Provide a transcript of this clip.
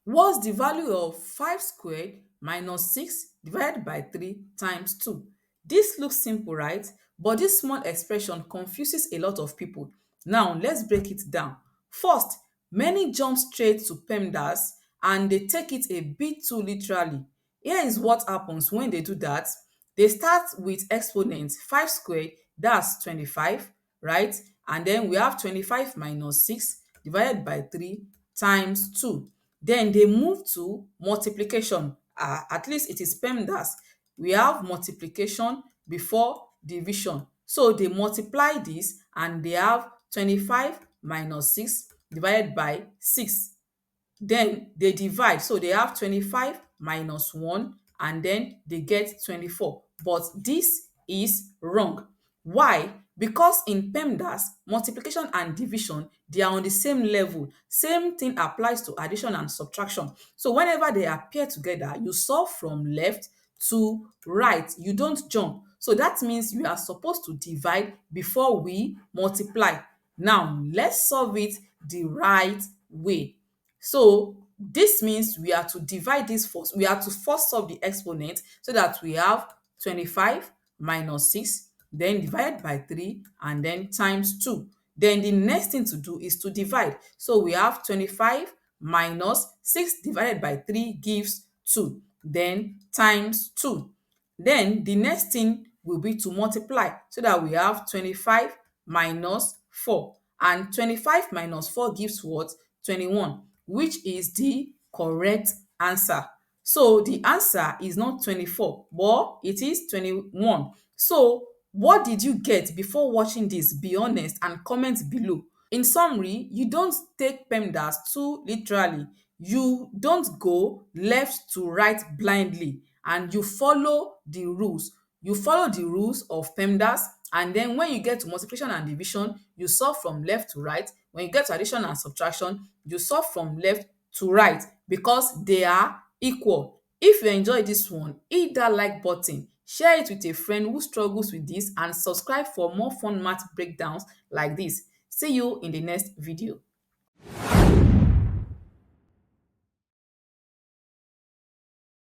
What's the value of 5 squared minus 6 divided by 3 times 2? This looks simple, right? But this small expression confuses a lot of people. Now, let's break it down. First, many jump straight to PEMDAS and they take it a bit too literally. Here is what happens when they do that. They start with exponents 5 squared, that's 25, right? And then we have 25 minus 6 divided by 3 times 2. Then they move to multiplication. At least it is PEMDAS. We have multiplication before division. So they multiply this and they have 25 minus 6 divided by 6. Then they divide. So they have 25 minus 1 and then they get 24. But this is wrong. Why? Because in PEMDAS, multiplication and division, they are on the same level. Same thing applies to addition and subtraction. So whenever they appear together, you solve from left to right. You don't jump. So that means we are supposed to divide before we multiply. Now, let's solve it the right way. So this means we are to divide this first. We are to first solve the exponent so that we have 25 minus 6, then divided by 3, and then times 2. Then the next thing to do is to divide. So we have 25 minus 6 divided by 3 gives 2, then times 2. Then the next thing will be to multiply so that we have 25 minus 4. And 25 minus 4 gives what? 21, which is the correct answer. So the answer is not 24, but it is 21. So what did you get before watching this? Be honest and comment below. In summary, you don't take PEMDAS too literally. You don't go left to right blindly and you follow the rules. You follow the rules of PEMDAS, and then when you get to multiplication and division, you solve from left to right. When you get to addition and subtraction, you solve from left to right because they are equal. If you enjoy this one, hit that like button, share it with a friend who struggles with this, and subscribe for more fun math breakdowns like this. See you in the next video.